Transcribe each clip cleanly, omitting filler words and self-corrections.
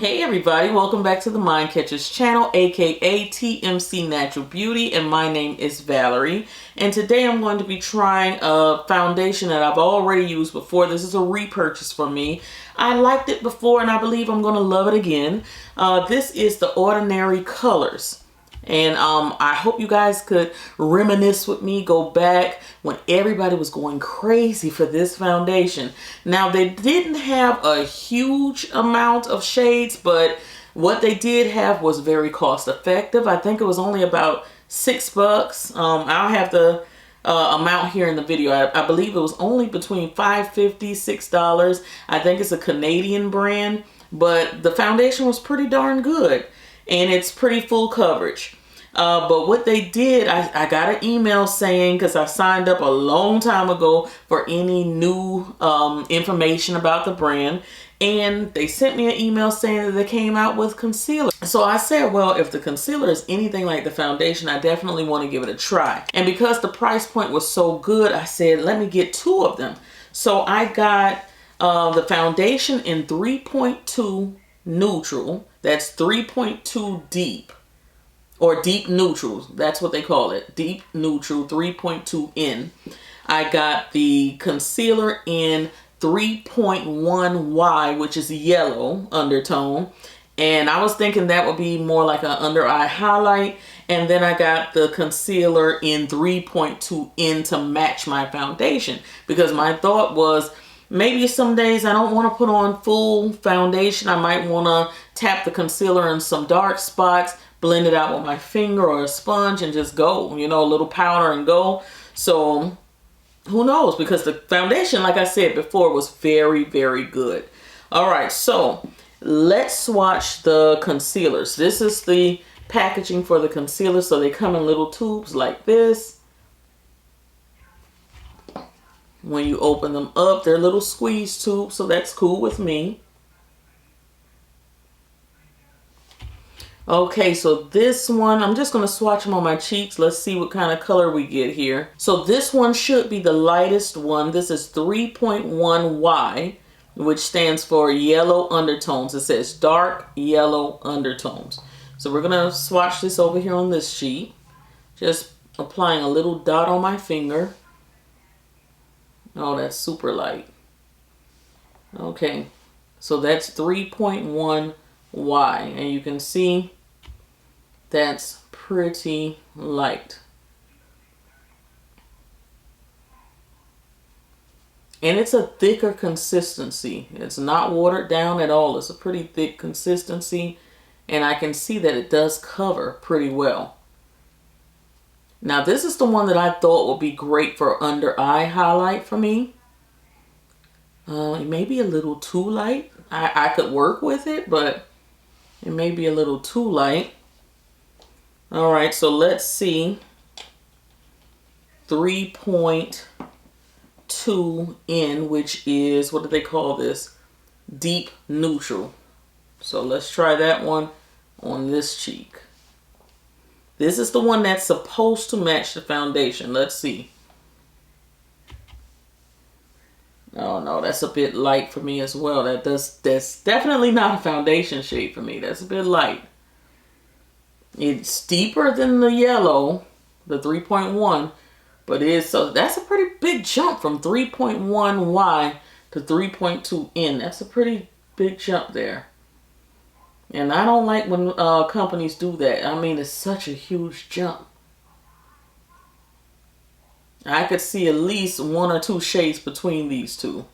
Hey everybody, welcome back to the Mindcatcher's channel, aka TMC Natural Beauty, and my name is Valerie. And today I'm going to be trying a foundation that I've already used before. This is a repurchase for me. I liked it before and I believe I'm going to love it again. This is the Ordinary Colors. And I hope you guys could reminisce with me, go back when everybody was going crazy for this foundation. Now, they didn't have a huge amount of shades, but what they did have was very cost effective. I think it was only about $6. I'll have the amount here in the video. I believe it was only between $5.50, $6. I think it's a Canadian brand, but the foundation was pretty darn good. And it's pretty full coverage. But what they did, I got an email saying, because I signed up a long time ago for any new information about the brand, and they sent me an email saying that they came out with concealer. So I said, well, if the concealer is anything like the foundation, I definitely want to give it a try. And because the price point was so good, I said, let me get 2 of them. So I got the foundation in 3.2 neutral. That's 3.2 deep, or deep neutral. That's what they call it. Deep neutral, 3.2 in. I got the concealer in 3.1Y, which is yellow undertone. And I was thinking that would be more like an under eye highlight. And then I got the concealer in 3.2 in to match my foundation. Because my thought was, maybe some days I don't want to put on full foundation. I might want to tap the concealer in some dark spots, blend it out with my finger or a sponge and just go, you know, a little powder and go. So who knows? Because the foundation, like I said before, was very, very good. All right, so let's swatch the concealers. This is the packaging for the concealer. So they come in little tubes like this. When you open them up, they're little squeeze tubes, so that's cool with me. Okay, so this one, I'm just going to swatch them on my cheeks. Let's see what kind of color we get here. So this one should be the lightest one. This is 3.1Y, which stands for yellow undertones. It says dark yellow undertones. So we're going to swatch this over here on this sheet. Just applying a little dot on my finger. Oh, that's super light. Okay, so that's 3.1Y, and you can see that's pretty light. And it's a thicker consistency. It's not watered down at all. It's a pretty thick consistency, and I can see that it does cover pretty well. Now, this is the one that I thought would be great for under eye highlight for me. It may be a little too light. I could work with it, but it may be a little too light. All right, so let's see. 3.2 in, which is, what do they call this? Deep neutral. So let's try that one on this cheek. This is the one that's supposed to match the foundation. Let's see. Oh no, that's a bit light for me as well. That's definitely not a foundation shade for me. That's a bit light. It's deeper than the yellow, the 3.1, but it is, so that's a pretty big jump from 3.1Y to 3.2 in. That's a pretty big jump there. And I don't like when companies do that. I mean, it's such a huge jump. I could see at least 1 or 2 shades between these two.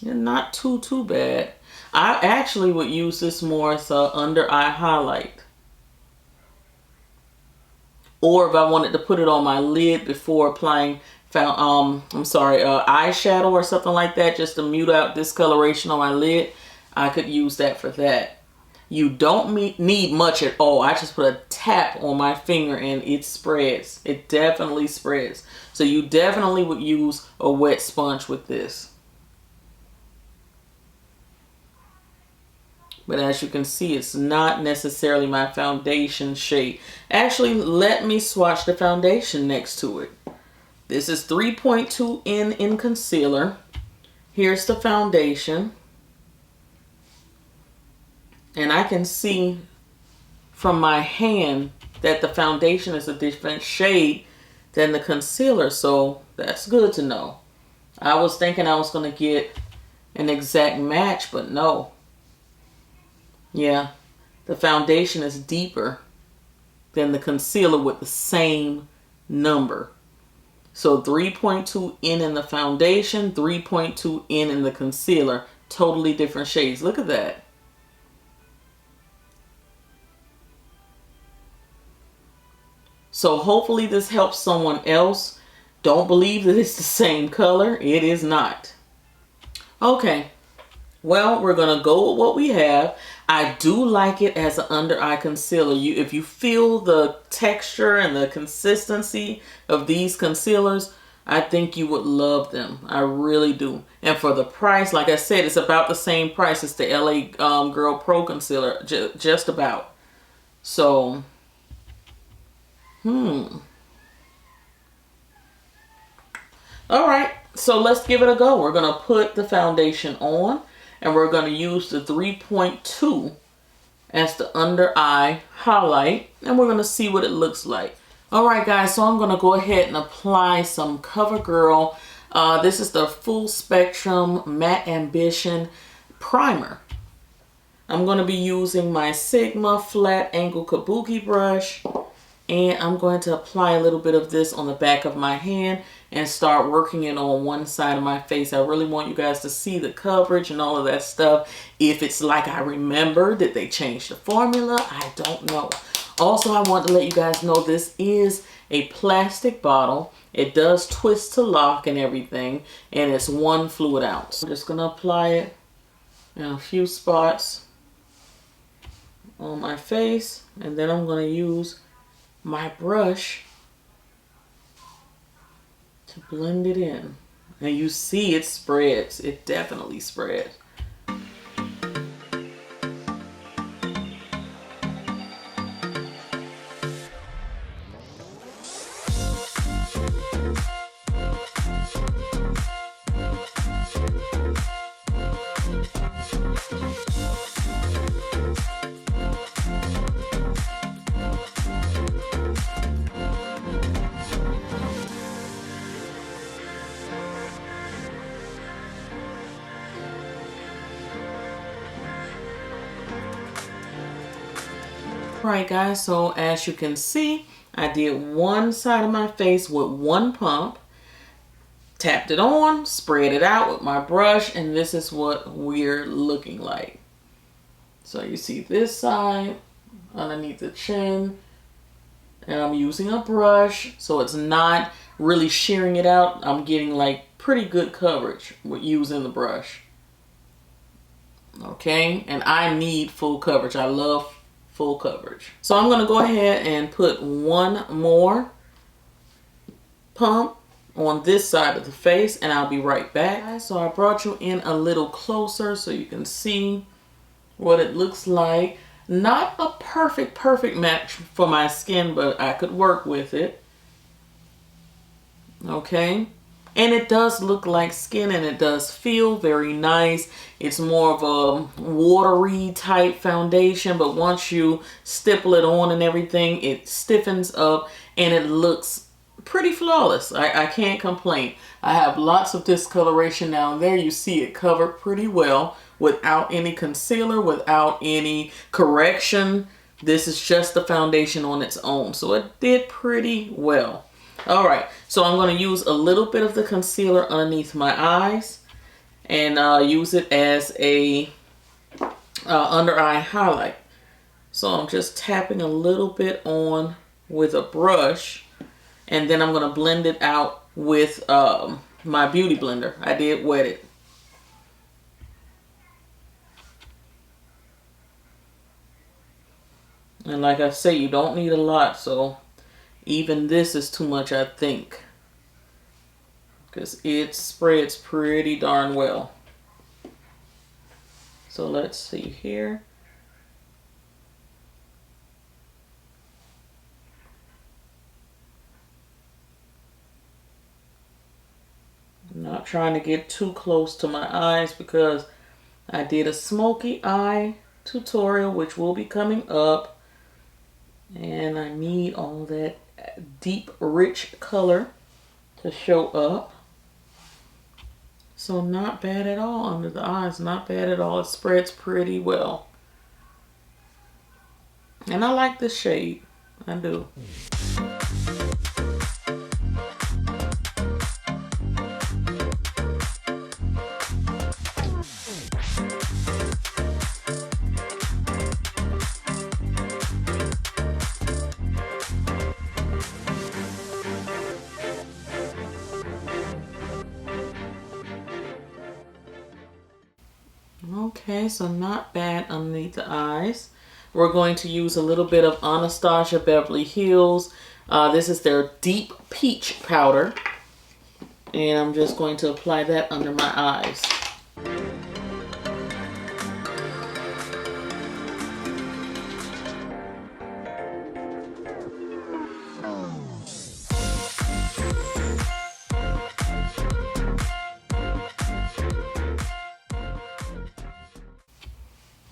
And not too bad. I actually would use this more as a under eye highlight. Or if I wanted to put it on my lid before applying eyeshadow or something like that, just to mute out discoloration on my lid, I could use that for that. You don't need much at all. I just put a tap on my finger and it spreads. It definitely spreads. So you definitely would use a wet sponge with this. But as you can see, it's not necessarily my foundation shade. Actually, let me swatch the foundation next to it. This is 3.2 in concealer. Here's the foundation. And I can see from my hand that the foundation is a different shade than the concealer. So that's good to know. I was thinking I was going to get an exact match, but no. Yeah, the foundation is deeper than the concealer with the same number. So 3.2 in the foundation, 3.2 in the concealer. Totally different shades. Look at that. So hopefully this helps someone else. Don't believe that it's the same color. It is not. Okay. Well, we're going to go with what we have. I do like it as an under eye concealer. If you feel the texture and the consistency of these concealers, I think you would love them. I really do. And for the price, like I said, it's about the same price as the LA Girl Pro Concealer. Just about. So, all right. So let's give it a go. We're going to put the foundation on. And we're going to use the 3.2 as the under eye highlight. And we're going to see what it looks like. Alright guys, so I'm going to go ahead and apply some CoverGirl. This is the Full Spectrum Matte Ambition Primer. I'm going to be using my Sigma Flat Angle Kabuki brush. And I'm going to apply a little bit of this on the back of my hand and start working it on one side of my face. I really want you guys to see the coverage and all of that stuff. If it's like I remember, did they change the formula? I don't know. Also, I want to let you guys know this is a plastic bottle. It does twist to lock and everything. And it's 1 fluid ounce. I'm just going to apply it in a few spots on my face. And then I'm going to use my brush to blend it in. And you see it spreads. It definitely spreads. Alright guys, so as you can see, I did one side of my face with 1 pump, tapped it on, spread it out with my brush, and this is what we're looking like. So you see this side underneath the chin, and I'm using a brush, so it's not really shearing it out. I'm getting like pretty good coverage with using the brush. Okay, and I need full coverage. I love full coverage. So I'm going to go ahead and put 1 more pump on this side of the face, and I'll be right back. So I brought you in a little closer so you can see what it looks like. Not a perfect match for my skin, but I could work with it. Okay. And it does look like skin, and it does feel very nice. It's more of a watery type foundation, but once you stipple it on and everything, it stiffens up and it looks pretty flawless. I can't complain. I have lots of discoloration down there. You see it covered pretty well without any concealer, without any correction. This is just the foundation on its own. So it did pretty well. All right, so I'm going to use a little bit of the concealer underneath my eyes and use it as a under eye highlight. So I'm just tapping a little bit on with a brush, and then I'm going to blend it out with my beauty blender. I did wet it. And like I say, you don't need a lot, so even this is too much, I think, because it spreads pretty darn well. So let's see here. Not trying to get too close to my eyes because I did a smoky eye tutorial, which will be coming up. And I need all that deep, rich color to show up. So not bad at all under the eyes. Not bad at all. It spreads pretty well. And I like this shade. I do. Okay, so not bad underneath the eyes. We're going to use a little bit of Anastasia Beverly Hills. This is their Deep Peach Powder. And I'm just going to apply that under my eyes.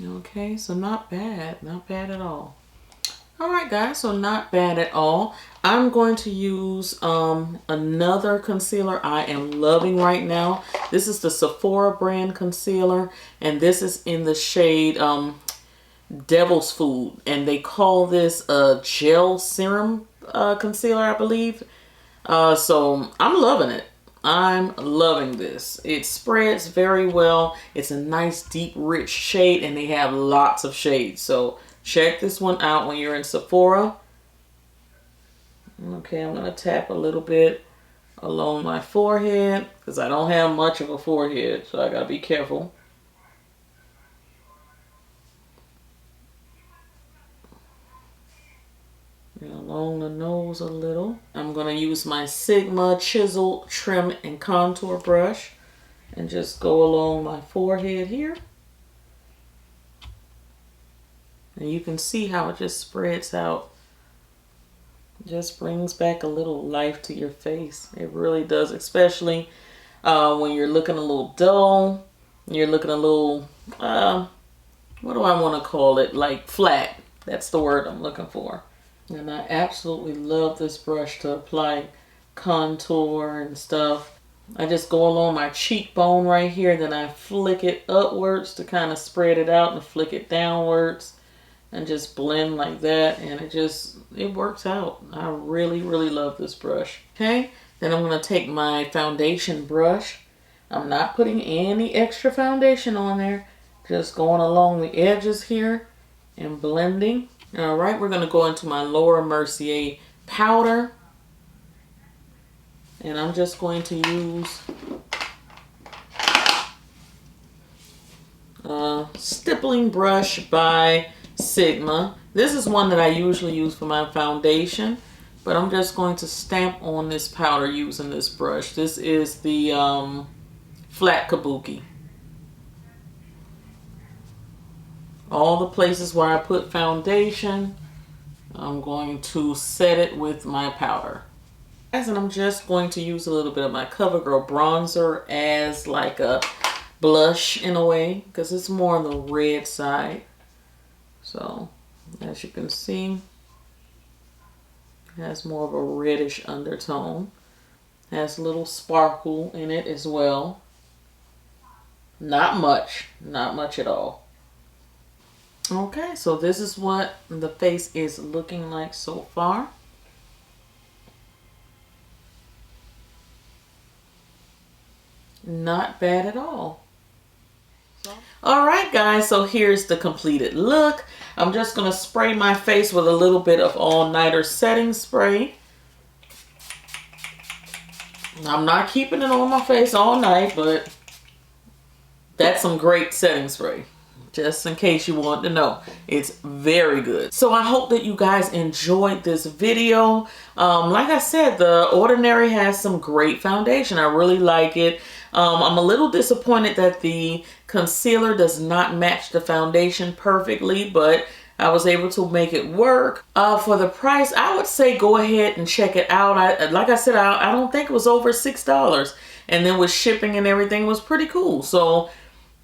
Okay, so not bad at all. All right, guys, so not bad at all. I'm going to use another concealer I am loving right now. This is the Sephora brand concealer, and this is in the shade Devil's Food, and they call this a gel serum concealer, I believe. So I'm loving it. I'm loving this. It spreads very well. It's a nice, deep, rich shade, and they have lots of shades. So check this one out when you're in Sephora. Okay, I'm going to tap a little bit along my forehead because I don't have much of a forehead, so I got to be careful. And along the nose a little. I'm going to use my Sigma Chisel Trim and Contour Brush and just go along my forehead here. And you can see how it just spreads out. Just brings back a little life to your face. It really does, especially when you're looking a little dull. You're looking a little, what do I want to call it? Like flat. That's the word I'm looking for. And I absolutely love this brush to apply contour and stuff. I just go along my cheekbone right here, then I flick it upwards to kind of spread it out and flick it downwards and just blend like that, and it works out. I really, really love this brush. Okay, then I'm going to take my foundation brush. I'm not putting any extra foundation on there, just going along the edges here and blending. All right, we're going to go into my Laura Mercier powder. And I'm just going to use a stippling brush by Sigma. This is one that I usually use for my foundation, but I'm just going to stamp on this powder using this brush. This is the Flat Kabuki. All the places where I put foundation, I'm going to set it with my powder. And I'm just going to use a little bit of my CoverGirl bronzer as like a blush in a way, because it's more on the red side. So as you can see, it has more of a reddish undertone. It has a little sparkle in it as well. Not much at all. Okay, so this is what the face is looking like so far. Not bad at all. Alright guys, so here's the completed look. I'm just going to spray my face with a little bit of All Nighter setting spray. I'm not keeping it on my face all night, but that's some great setting spray. Just in case you want to know, it's very good. So I hope that you guys enjoyed this video. Like I said, The Ordinary has some great foundation. I really like it. I'm a little disappointed that the concealer does not match the foundation perfectly, but I was able to make it work. For the price, I would say go ahead and check it out. Like I said, I don't think it was over $6. And then with shipping and everything, it was pretty cool. So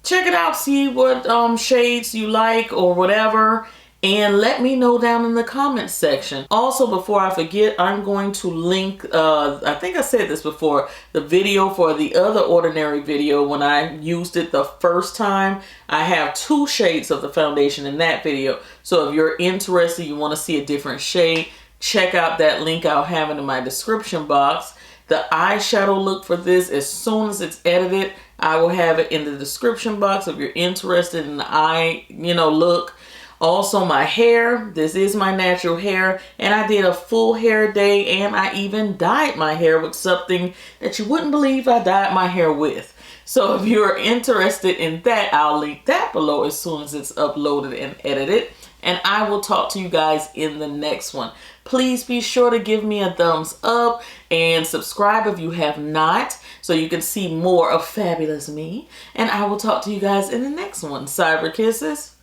check it out, see what shades you like or whatever. And let me know down in the comments section. Also, before I forget, I'm going to link, I think I said this before, the video for the other Ordinary video when I used it the first time. I have 2 shades of the foundation in that video. So if you're interested, you want to see a different shade, check out that link. I'll have it in my description box. The eyeshadow look for this, as soon as it's edited, I will have it in the description box if you're interested in the eye, look. Also, my hair, this is my natural hair, and I did a full hair day, and I even dyed my hair with something that you wouldn't believe I dyed my hair with. So if you're interested in that, I'll link that below as soon as it's uploaded and edited. And I will talk to you guys in the next one. Please be sure to give me a thumbs up and subscribe if you have not, so you can see more of fabulous me. And I will talk to you guys in the next one. Cyber kisses.